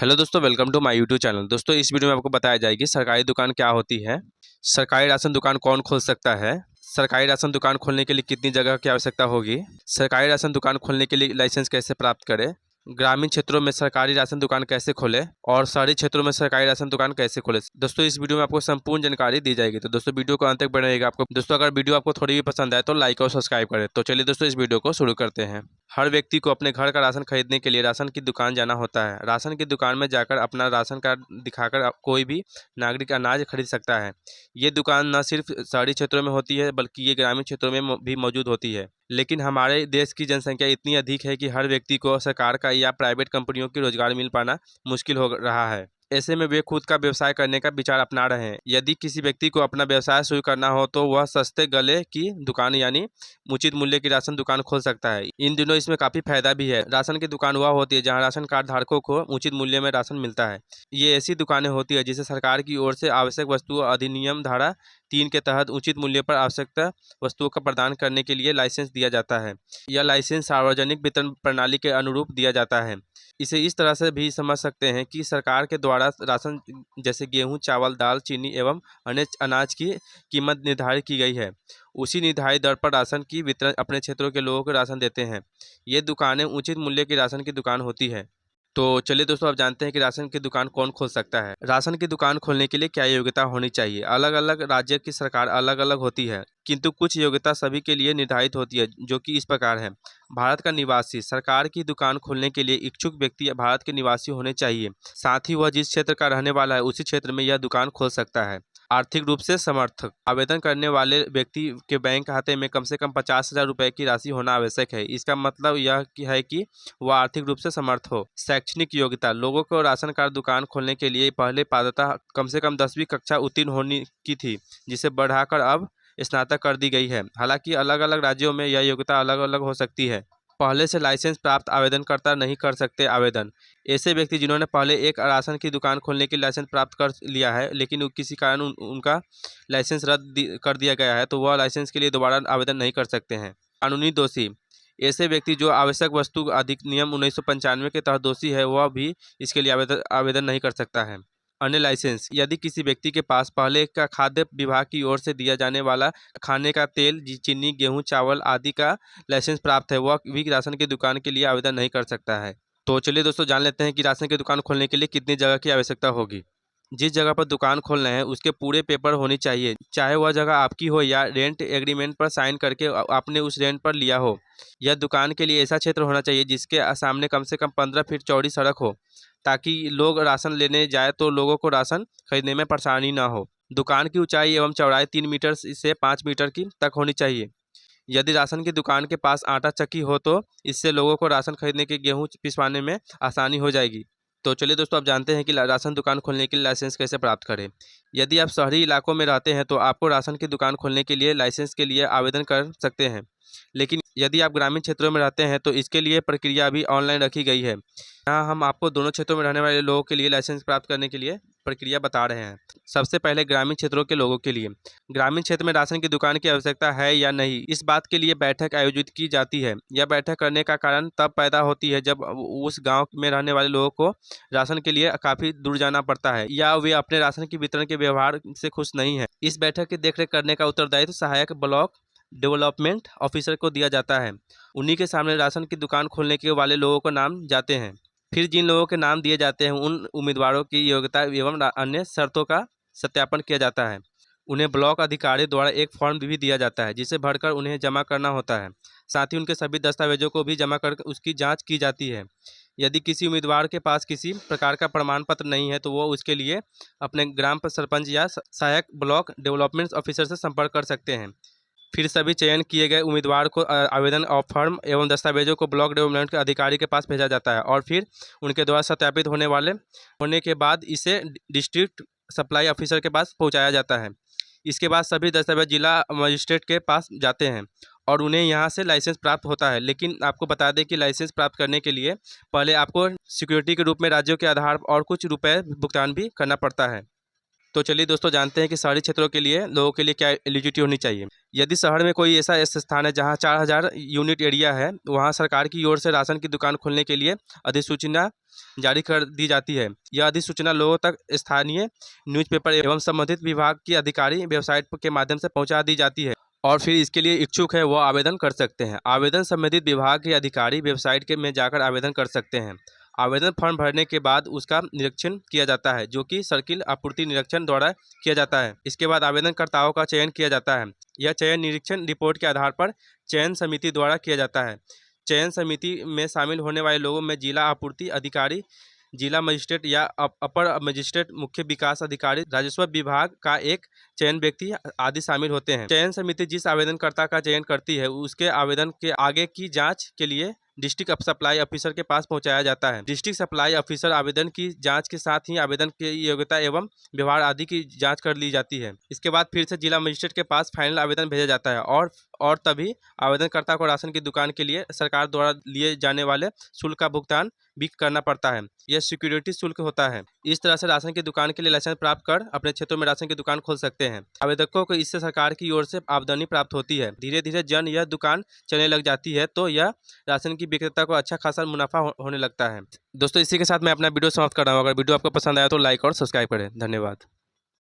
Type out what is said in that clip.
Hello दोस्तों, welcome to my YouTube channel. दोस्तों, इस वीडियो में आपको बताया जाएगी सरकारी दुकान क्या होती है, सरकारी राशन दुकान कौन खोल सकता है, सरकारी राशन दुकान खोलने के लिए कितनी जगह की आवश्यकता होगी, सरकारी राशन दुकान खोलने के लिए लाइसेंस कैसे प्राप्त करें, ग्रामीण क्षेत्रों में सरकारी राशन दुकान कैसे खोलें और शहरी क्षेत्रों में सरकारी राशन दुकान कैसे खोलें। दोस्तों, इस वीडियो में आपको संपूर्ण जानकारी दी जाएगी। तो दोस्तों, वीडियो को अंत तक बने रहेगा। आपको दोस्तों अगर वीडियो आपको थोड़ी भी पसंद आए तो लाइक और सब्सक्राइब करें। तो चलिए दोस्तों, इस वीडियो को शुरू करते हैं। हर व्यक्ति को अपने घर का राशन खरीदने के लिए राशन की दुकान जाना होता है। राशन की दुकान में जाकर अपना राशन कार्ड दिखाकर कोई भी नागरिक अनाज खरीद सकता है। ये दुकान न सिर्फ शहरी क्षेत्रों में होती है बल्कि ये ग्रामीण क्षेत्रों में भी मौजूद होती है। लेकिन हमारे देश की जनसंख्या इतनी अधिक है कि हर व्यक्ति को सरकार का या प्राइवेट कंपनियों की रोजगार मिल पाना मुश्किल हो रहा है। ऐसे में वे खुद का व्यवसाय करने का विचार अपना रहे हैं। यदि किसी व्यक्ति को अपना व्यवसाय शुरू करना हो तो वह सस्ते गले की दुकान यानी उचित मूल्य की राशन दुकान खोल सकता है। इन दिनों इसमें काफ़ी फायदा भी है। राशन की दुकान वह होती है जहां राशन कार्ड धारकों को उचित मूल्य में राशन मिलता है। ये ऐसी दुकानें होती है जिसे सरकार की ओर से आवश्यक वस्तुओं अधिनियम धारा 3 के तहत उचित मूल्य पर आवश्यकता वस्तुओं का प्रदान करने के लिए लाइसेंस दिया जाता है। यह लाइसेंस सार्वजनिक वितरण प्रणाली के अनुरूप दिया जाता है। इसे इस तरह से भी समझ सकते हैं कि सरकार के द्वारा राशन जैसे गेहूं, चावल, दाल, चीनी एवं अन्य अनाज की कीमत निर्धारित की गई है। उसी निर्धारित दर पर राशन की वितरण अपने क्षेत्रों के लोगों को राशन देते हैं। ये दुकानें उचित मूल्य की राशन की दुकान होती है। तो चलिए दोस्तों, आप जानते हैं कि राशन की दुकान कौन खोल सकता है। राशन की दुकान खोलने के लिए क्या योग्यता होनी चाहिए। अलग अलग राज्य की सरकार अलग अलग होती है, किंतु कुछ योग्यता सभी के लिए निर्धारित होती है, जो कि इस प्रकार है। भारत का निवासी सरकार की दुकान खोलने के लिए इच्छुक व्यक्ति भारत के निवासी होने चाहिए। साथ ही वह जिस क्षेत्र का रहने वाला है उसी क्षेत्र में यह दुकान खोल सकता है। आर्थिक रूप से समर्थक आवेदन करने वाले व्यक्ति के बैंक खाते में कम से कम 50,000 रुपए की राशि होना आवश्यक है। इसका मतलब यह है कि वह आर्थिक रूप से समर्थ हो। शैक्षणिक योग्यता लोगों को राशन कार्ड दुकान खोलने के लिए पहले पात्रता कम से कम 10वीं कक्षा उत्तीर्ण होने की थी, जिसे बढ़ाकर अब स्नातक कर दी गई है। हालांकि अलग अलग राज्यों में यह योग्यता अलग अलग हो सकती है। पहले से लाइसेंस प्राप्त आवेदनकर्ता नहीं कर सकते आवेदन। ऐसे व्यक्ति जिन्होंने पहले एक राशन की दुकान खोलने के लाइसेंस प्राप्त कर लिया है लेकिन किसी कारण उनका लाइसेंस रद्द कर दिया गया है, तो वह लाइसेंस के लिए दोबारा आवेदन नहीं कर सकते हैं। कानूनी दोषी ऐसे व्यक्ति जो आवश्यक वस्तु अधिनियम 1995 के तहत दोषी है, वह भी इसके लिए आवेदन नहीं कर सकता है। अन्य लाइसेंस यदि किसी व्यक्ति के पास पहले का खाद्य विभाग की ओर से दिया जाने वाला खाने का तेल, चीनी, गेहूं, चावल आदि का लाइसेंस प्राप्त है, वह भी राशन की दुकान के लिए आवेदन नहीं कर सकता है। तो चलिए दोस्तों, जान लेते हैं कि राशन की दुकान खोलने के लिए कितनी जगह की आवश्यकता होगी। जिस जगह पर दुकान खोलना है उसके पूरे पेपर होनी चाहिए, चाहे वह जगह आपकी हो या रेंट एग्रीमेंट पर साइन करके आपने उस रेंट पर लिया हो। यह दुकान के लिए ऐसा क्षेत्र होना चाहिए जिसके सामने कम से कम 15 फीट चौड़ी सड़क हो, ताकि लोग राशन लेने जाए तो लोगों को राशन खरीदने में परेशानी ना हो। दुकान की ऊंचाई एवं चौड़ाई 3 मीटर से 5 मीटर की तक होनी चाहिए। यदि राशन की दुकान के पास आटा चक्की हो तो इससे लोगों को राशन खरीदने के गेहूं पिसवाने में आसानी हो जाएगी। तो चलिए दोस्तों, आप जानते हैं कि राशन दुकान खोलने के लिए लाइसेंस कैसे प्राप्त करें। यदि आप शहरी इलाकों में रहते हैं तो आपको राशन की दुकान खोलने के लिए लाइसेंस के लिए आवेदन कर सकते हैं। लेकिन यदि आप ग्रामीण क्षेत्रों में रहते हैं तो इसके लिए प्रक्रिया भी ऑनलाइन रखी गई है। यहाँ हम आपको दोनों क्षेत्रों में रहने वाले लोगों के लिए लाइसेंस प्राप्त करने के लिए प्रक्रिया बता रहे हैं। सबसे पहले ग्रामीण क्षेत्रों के लोगों के लिए ग्रामीण क्षेत्र में राशन की दुकान की आवश्यकता है या नहीं, इस बात के लिए बैठक आयोजित की जाती है। यह बैठक करने का कारण तब पैदा होती है जब उस गांव में रहने वाले लोगों को राशन के लिए काफ़ी दूर जाना पड़ता है या वे अपने राशन की वितरण के व्यवहार से खुश नहीं है। इस बैठक की देखरेख करने का उत्तरदायित्व सहायक ब्लॉक डेवलपमेंट ऑफिसर को दिया जाता है। उन्हीं के सामने राशन की दुकान खोलने के वाले लोगों को नाम जाते हैं। फिर जिन लोगों के नाम दिए जाते हैं उन उम्मीदवारों की योग्यता एवं अन्य शर्तों का सत्यापन किया जाता है। उन्हें ब्लॉक अधिकारी द्वारा एक फॉर्म भी दिया जाता है जिसे भरकर उन्हें जमा करना होता है। साथ ही उनके सभी दस्तावेजों को भी जमा कर उसकी जांच की जाती है। यदि किसी उम्मीदवार के पास किसी प्रकार का प्रमाण पत्र नहीं है तो वो उसके लिए अपने ग्राम सरपंच या सहायक ब्लॉक डेवलपमेंट ऑफिसर से संपर्क कर सकते हैं। फिर सभी चयन किए गए उम्मीदवार को आवेदन और फॉर्म एवं दस्तावेजों को ब्लॉक डेवलपमेंट के अधिकारी के पास भेजा जाता है और फिर उनके द्वारा सत्यापित होने के बाद इसे डिस्ट्रिक्ट सप्लाई ऑफिसर के पास पहुंचाया जाता है। इसके बाद सभी दस्तावेज जिला मजिस्ट्रेट के पास जाते हैं और उन्हें यहाँ से लाइसेंस प्राप्त होता है। लेकिन आपको बता दें कि लाइसेंस प्राप्त करने के लिए पहले आपको सिक्योरिटी के रूप में राज्यों के आधार और कुछ रुपए भुगतान भी करना पड़ता है। तो चलिए दोस्तों जानते हैं कि शहरी क्षेत्रों के लिए लोगों के लिए क्या एलिजिबिलिटी होनी चाहिए। यदि शहर में कोई ऐसा स्थान है जहां 4000 यूनिट एरिया है, वहां सरकार की ओर से राशन की दुकान खोलने के लिए अधिसूचना जारी कर दी जाती है। यह अधिसूचना लोगों तक स्थानीय न्यूज़पेपर एवं संबंधित विभाग की अधिकारी वेबसाइट के माध्यम से पहुंचा दी जाती है और फिर इसके लिए इच्छुक है वो आवेदन कर सकते हैं। आवेदन संबंधित विभाग के अधिकारी वेबसाइट के में जाकर आवेदन कर सकते हैं। आवेदन फॉर्म भरने के बाद उसका निरीक्षण किया जाता है, जो कि सर्किल आपूर्ति निरीक्षण द्वारा किया जाता है। इसके बाद आवेदनकर्ताओं का चयन किया जाता है। यह चयन निरीक्षण रिपोर्ट के आधार पर चयन समिति द्वारा किया जाता है। चयन समिति में शामिल होने वाले लोगों में जिला आपूर्ति अधिकारी, जिला मजिस्ट्रेट या अपर मजिस्ट्रेट, मुख्य विकास अधिकारी, राजस्व विभाग का एक चयन व्यक्ति आदि शामिल होते हैं। चयन समिति जिस आवेदनकर्ता का चयन करती है उसके आवेदन के आगे की जांच के लिए डिस्ट्रिक्ट सप्लाई ऑफिसर के पास पहुंचाया जाता है। डिस्ट्रिक्ट सप्लाई ऑफिसर आवेदन की जांच के साथ ही आवेदन की योग्यता एवं व्यवहार आदि की जांच कर ली जाती है। इसके बाद फिर से जिला मजिस्ट्रेट के पास फाइनल आवेदन भेजा जाता है और तभी आवेदनकर्ता को राशन की दुकान के लिए सरकार द्वारा लिए जाने वाले शुल्क का भुगतान भी करना पड़ता है। यह सिक्योरिटी शुल्क होता है। इस तरह से राशन की दुकान के लिए लाइसेंस प्राप्त कर अपने क्षेत्रों में राशन की दुकान खोल सकते हैं। आवेदकों को इससे सरकार की ओर से आमदनी प्राप्त होती है। धीरे धीरे जन यह दुकान चलने लग जाती है तो यह राशन की विक्रेता को अच्छा खासा मुनाफा होने लगता है। दोस्तों इसी के साथ मैं अपना वीडियो समाप्त कर रहा हूँ। अगर वीडियो आपको पसंद आया तो लाइक और सब्सक्राइब करें। धन्यवाद।